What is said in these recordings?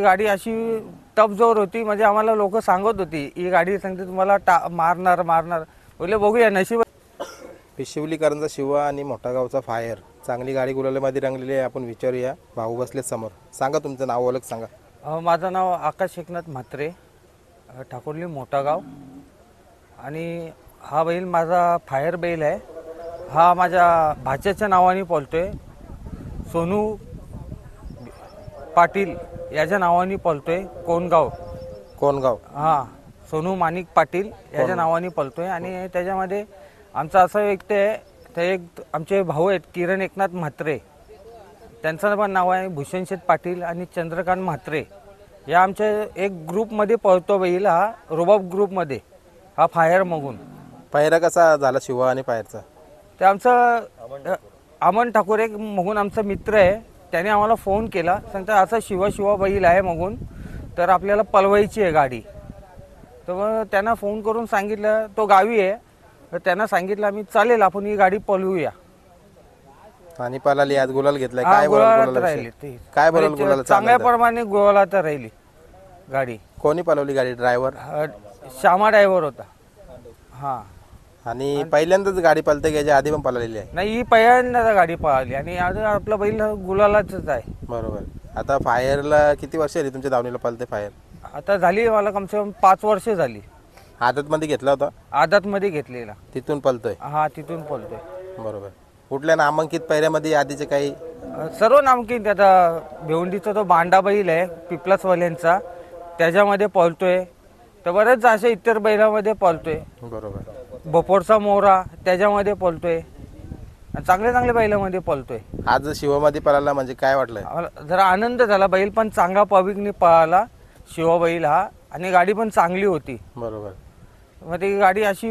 गाडी अशी टप जोर होती, म्हणजे आम्हाला लोक सांगत होती ही गाडी सांगते तुम्हाला मारणार मारणार. बोले बघूया नशीब. पिशिवलीकरांचा शिवा आणि मोठा गावचा फायर, चांगली गाडी गुलालामध्ये रंगलेली आहे. आपण विचारूया, भाऊ बसले समोर. सांगा तुमचं नाव ओळख सांगा. माझं नाव आकाश एकनाथ म्हात्रे, ठाकुर्ली मोठा गाव. आणि हा बैल माझा फायर बैल आहे. हा माझ्या भाच्याच्या नावाने पळतोय, सोनू पाटील याच्या नावाने पळतोय. कोणगाव हां, सोनू माणिक पाटील याच्या नावाने पळतोय. आणि त्याच्यामध्ये आमचा असं व्यक्ती आहे, ते एक आमचे भाऊ आहेत किरण एकनाथ म्हात्रे, त्यांचं पण नाव आहे भूषण शेठ पाटील आणि चंद्रकांत म्हात्रे. या आमच्या एक ग्रुपमध्ये पळतो बैल, हा रुबाब ग्रुपमध्ये, हा फायर मगून. पायरा कसा झाला शिवा आणि फायरचा? ते आमचं अमन ठाकूर एक मगून आमचा मित्र आहे, त्याने आम्हाला फोन केला, सांगता असं शिवा बैल आहे मगून, तर आपल्याला पळवायची आहे गाडी. तर मग त्यांना फोन करून सांगितलं, तो गावी आहे, तर त्यांना सांगितलं आम्ही चालेल आपण ही गाडी पळवूया. आणि पळाली, आज गुलाल घेतलाय. हा, काय गुलालात राहिली ती. काय बोलाल गुलाल? चांगल्या प्रमाणे गुलालात राहिली गाडी. कोणी पळवली गाडी? ड्रायव्हर श्यामा ड्रायव्हर होता. हा. आणि पहिल्यांदाच गाडी पळते, घ्यायच्या आधी पण पळालेली आहे? नाही, ही पहिल्यांदा गाडी पळाली आणि आज आपला बैल गुलालाच आहे. बरोबर. आता फायरला किती वर्ष आली तुमच्या दावणीला पळते फायर? आता झाली मला कमसे कम 5 वर्ष झाली. आदत मध्ये घेतला होता? आदत मध्ये घेतलेला. तिथून पळतोय? हा, तिथून पळतोय. बरोबर. कुठल्या नामांकित पैऱ्यामध्ये आधीचे काही? सर्व नामकीन. आता भिवंडीचा तो बांडा बैल आहे पिपलासवाल्यांचा, त्याच्यामध्ये पळतोय. तर बरेच असे इतर बैलामध्ये पळतोय. बरोबर. बपोरचा मोरा त्याच्यामध्ये पळतोय. चांगल्या चांगल्या बैलामध्ये पळतोय. आज शिवामध्ये पळाला म्हणजे काय वाटलं? आम्हाला जरा आनंद झाला. बैल पण चांगला पविकने पळाला शिवा बैल हा, आणि गाडी पण चांगली होती. बरोबर. मग ती गाडी अशी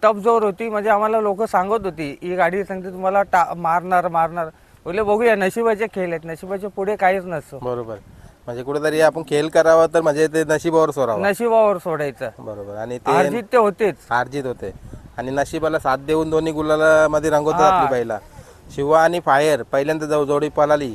टप जोर होती, म्हणजे आम्हाला लोक सांगत होती ही गाडी सांगते तुम्हाला मारणार मारणार. बोले बघूया, नशिबाचे खेळ आहेत, नशिबाच्या पुढे काहीच नसतं. बरोबर. म्हणजे कुठेतरी आपण खेळ करावा तर म्हणजे ते नशिबावर सोडावं. नशिबावर सोडायचं. बरोबर. आणि हारजीत ते होतेच. हारजीत होते आणि नशिबाला साथ देऊन दोन्ही गुलालामध्ये रंगवतात आपली बैला. शिवा आणि फायर पहिल्यांदा जोडी पळाली.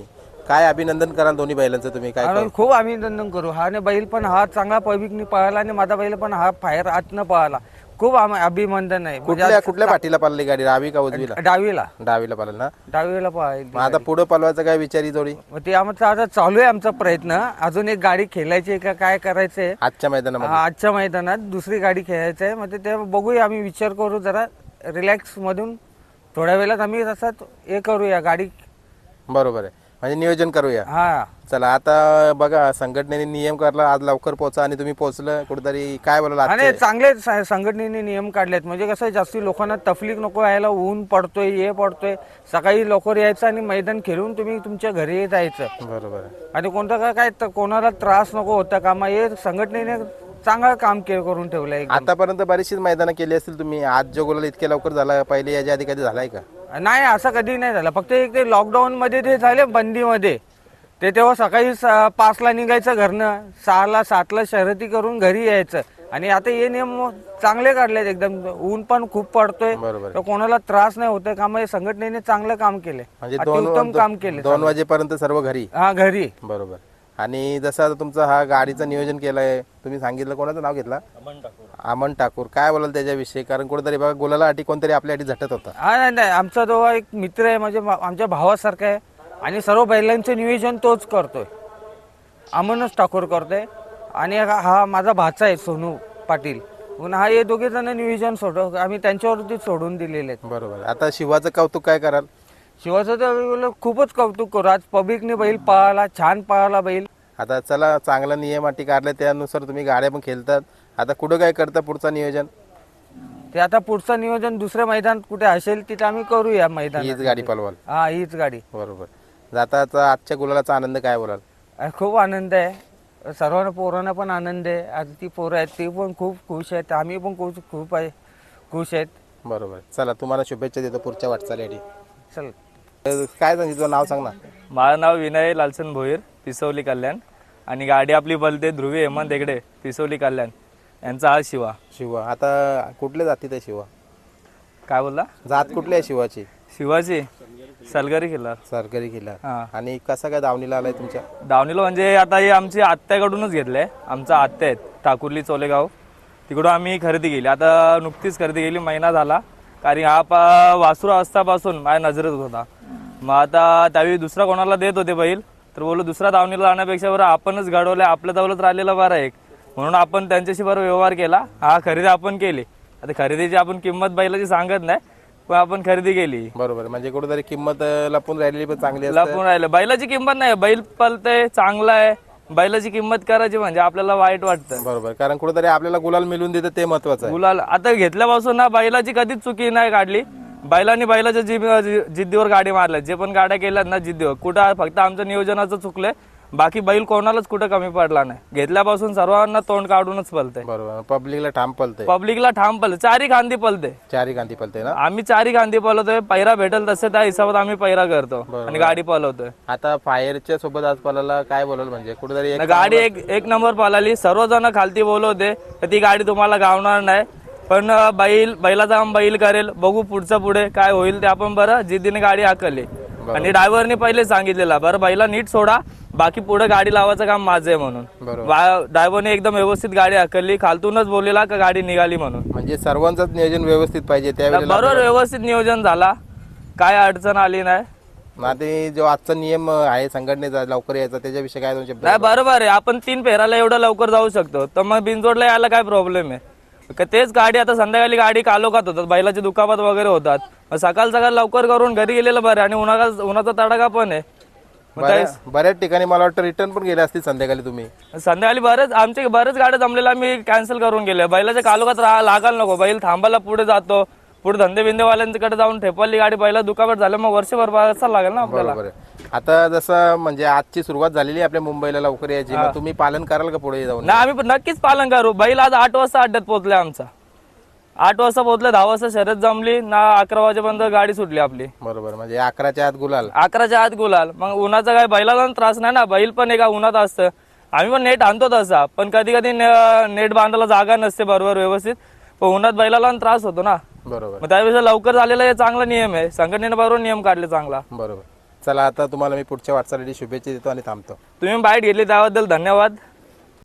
काय अभिनंदन कराल दोन्ही बैलांचं तुम्ही? काय खूप अभिनंदन करू. हा ने बैल पण हा चांगला पविकनी पळाला आणि माझा बैल पण हा फायर आतनं पळाला. खूप अभिनंदन आहे. कुठल्या पाठीला पळाली गाडी? डावी का उजवीला? डावीला. डावीला पळाली ना? डावीला पळाली. आता पुढे पळवायचं काय विचारी जोडी? मग ते आमचं आता चालू आहे आमचा प्रयत्न. अजून एक गाडी खेळायची का काय करायचंय आजच्या मैदानामध्ये? आजच्या मैदानात दुसरी गाडी खेळायचं आहे. मग ते बघूया, आम्ही विचार करू जरा रिलॅक्स मधून. थोड्या वेळात आम्ही तसंच हे करूया गाडी. बरोबर आहे. म्हणजे नियोजन करूया. हा, चला आता बघा, संघटनेने नियम काढला, आज लवकर पोहोचा आणि तुम्ही पोहोचलं कुठेतरी. काय बोलाल? आणि चांगले संघटनेने नियम काढलेत, म्हणजे कसं जास्ती लोकांना तकलीफ नको यायला. ऊन पडतोय, हे पडतोय, सकाळी लवकर यायचं आणि मैदान खेळून तुम्ही तुमच्या घरी जायचं. बरोबर. आणि कोणतं काय कोणाला त्रास नको होता कामा. हे संघटनेने चांगलं काम करून ठेवलंय. आतापर्यंत बरीचशी मैदानं केली असतील तुम्ही. आज जो गुलाल इतक्या लवकर झाला, पहिले याच्या आधी कधी झालाय का? नाही, असं कधी नाही झालं. फक्त एक ते लॉकडाऊन मध्ये ते झाले, बंदीमध्ये. ते तेव्हा सकाळी 5ला निघायचं घरनं, 6ला 7ला शर्यती करून घरी यायचं. आणि आता हे नियम चांगले काढलेत एकदम. ऊन पण खूप पडतोय, तर कोणाला त्रास नाही होतोय का. मग संघटनेने चांगलं काम केलंय, उत्तम काम केलं. 2 वाजेपर्यंत सर्व घरी? हा, घरी. बरोबर. आणि जसं आता तुमचं हा गाडीचं नियोजन केलंय, तुम्ही सांगितलं, कोणाचं नाव घेतलं? अमन ठाकूर. काय बोलाल त्याच्याविषयी? कारण कुठेतरी बघा गुलालासाठी कोणतरी आपल्यासाठी झटत होता. हा, नाही, आमचा तो एक मित्र आहे, म्हणजे आमच्या भावासारखा आहे. आणि सर्व बैलांचं नियोजन तोच करतोय, अमनच ठाकूर करतोय. आणि हा माझा भाचा आहे सोनू पाटील. हा, हे दोघे जण नियोजन आम्ही त्यांच्यावरती सोडून दिलेले आहेत. बरोबर. आता शिवाचं कौतुक काय कराल? शिवाचं तर खूपच कौतुक करू. आज पब्लिकने बैल पळाला, छान पळाला बैल. आता चला, चांगला नियम अटी काढले, त्यानुसार तुम्ही गाड्या पण खेळतात. आता कुठं काय करता पुढचं नियोजन? ते आता पुढचं नियोजन दुसऱ्या मैदानात कुठे असेल तिथे आम्ही करूया मैदान. हीच गाडी पळवाल? हा, हीच गाडी. बरोबर. जाता आजच्या गुलालाचा आनंद काय बोलाल? खूप आनंद आहे. सर्वांना, पोरांना पण आनंद आहे. आज ती पोरं आहेत ते पण खूप खुश आहेत, आम्ही पण खूप खुश आहेत. बरोबर. चला, तुम्हाला शुभेच्छा देतो पुढच्या वाटचालीसाठी. चल. काय सांगितलं? नाव सांग ना. माझं नाव विनय लालचंद भोईर, पिसवली कल्याण. आणि गाडी आपली बोलते ध्रुवी हेमंत हेगडे, पिसवली कल्याण. यांचा हा शिवा. शिवा. आता कुठल्या जातीत आहे शिवा? काय बोलला? जात कुठली आहे शिवाची? शिवाजी सलगरी खिल्लार. सरकारी किल्ला. हा. आणि कसा काय दावणीला आलाय तुमच्या? दावणीला म्हणजे आता हे आमची आत्याकडूनच घेतलंय. आमचा आत्या आहेत ठाकुर्ली चोलेगाव, तिकडून आम्ही खरेदी केली. आता नुकतीच खरेदी केली, महिना झाला. कारण हा वासुरा असतापासून माझ्या नजरेत होता. मग आता त्यावेळी दुसरा कोणाला देत होते बैल, तर बोललो दुसरा दावणीला आणण्यापेक्षा बरं आपणच घडवलंय, आपल्या दौलत राहिलेला बरं एक, म्हणून आपण त्यांच्याशी बरोबर व्यवहार केला. हा खरेदी आपण केली. आता खरेदीची आपण किंमत बैलाची सांगत नाही, पण आपण खरेदी केली. बरोबर, म्हणजे कुठेतरी किंमत लपून राहिलेली पण चांगली असते. लपून राहिलं, बैलाची किंमत नाही. बैल पलतय, चांगला आहे, बैलाची किंमत करायची म्हणजे आपल्याला वाईट वाटतं. बरोबर, कारण कुठेतरी आपल्याला गुलाल मिळून देतं ते महत्वाचं आहे. गुलाल आता घेतल्यापासून ना बैलाची कधीच चुकी नाही काढली. बैलांनी बैलाच्या जिद्दीवर गाडी मारल्या, जे पण गाड्या केल्यात ना जिद्दीवर, कुठं फक्त आमचं नियोजनाचं चुकलंय, बाकी बैल कोणालाच कुठं कमी पडला नाही. घेतल्यापासून सर्वांना तोंड काढूनच पलतंय. बरोबर, पब्लिकला ठाम पलतंय. पब्लिकला ठाम पलते, चारी खांदी पलते. चारी गांधी पलतंय ना. आम्ही चारी खांदी पलवतोय, पैरा भेटेल तसे त्या हिशोबात आम्ही पैरा करतो आणि गाडी पलवतोय. आता फायरच्या सोबत आज पलाला काय बोलाल, म्हणजे कुठेतरी गाडी एक नंबर पळाली. सर्वजण खालती बोलवते तर ती गाडी तुम्हाला गावणार नाही, पण बैलाचा काम बैल करेल. बघू पुढचं पुढे काय होईल ते. आपण बरं जिद्दीने गाडी हाकलली आणि ड्रायव्हरने पहिले सांगितलेला बरं बैला नीट सोडा, बाकी पुढे गाडी लावायचं काम माझं आहे म्हणून. ड्रायव्हरने एकदम व्यवस्थित गाडी हाकलली, खालतूनच बोललेला का गाडी निघाली म्हणून. म्हणजे सर्वांचंच नियोजन व्यवस्थित पाहिजे त्यावेळेला. बरोबर व्यवस्थित नियोजन झाला, काय अडचण आली नाही. ना ते जो आजचा नियम आहे संघटनेचा लवकर यायचा, त्याच्याविषयी काय दोन शब्द? नाही बरोबर आहे, आपण 3 फेराला एवढं लवकर जाऊ शकतो, तर मग बिनजोडला यायला काय प्रॉब्लेम आहे. तेच गाडी आता संध्याकाळी गाडी कालोखात होतात, बैलाची दुखापत वगैरे होतात. मग सकाळ लवकर करून घरी गेलेलं बरं, आणि उन्हाचा तडाखा पण आहे. बऱ्याच ठिकाणी मला वाटतं रिटर्न पण गेले असतील संध्याकाळी तुम्ही. संध्याकाळी बरेच गाड्या जमलेल्या मी कॅन्सल करून गेले. बैलाच्या कालोखात लागायला नको, बैल थांबायला पुढे जातो, पुढे धंदे बिंदेवाल्यांकडे जाऊन ठेपली गाडी, बैला दुखापत झालं मग वर्षभर बघायला लागेल ना आपल्याला. बरोबर आहे. आता जसं म्हणजे आजची सुरुवात झालेली आहे आपल्या मुंबईला लवकर यायची, मग तुम्ही पालन कराल का पुढे जाऊन? नाही आम्ही नक्कीच पालन करू. बैल आज 8 वाजता अड्ड्यात पोहोचले. आमचा 8 वाजता पोहोचले, 10 वाजता शर्यत जमली ना, 11 वाजेपर्यंत गाडी सुटली आपली. बरोबर, म्हणजे 11च्या आत गुलाल. 11च्या आत गुलाल. मग उन्हाचा काय बैलाला त्रास नाही ना, बैल पण एका उन्हात असतं. आम्ही पण नेट आणतो तसा, पण कधी कधी नेट बांधायला जागा नसते बरोबर व्यवस्थित, पण उन्हात बैलाला त्रास होतो ना. बरोबर, मग त्यापेक्षा लवकर झालेला हे चांगला नियम आहे, संघटनेने बरोबर नियम काढले चांगला. बरोबर. चला आता तुम्हाला मी पुढच्या वाटचालीसाठी शुभेच्छा देतो आणि थांबतो. तुम्ही बाईट घेतली त्याबद्दल धन्यवाद.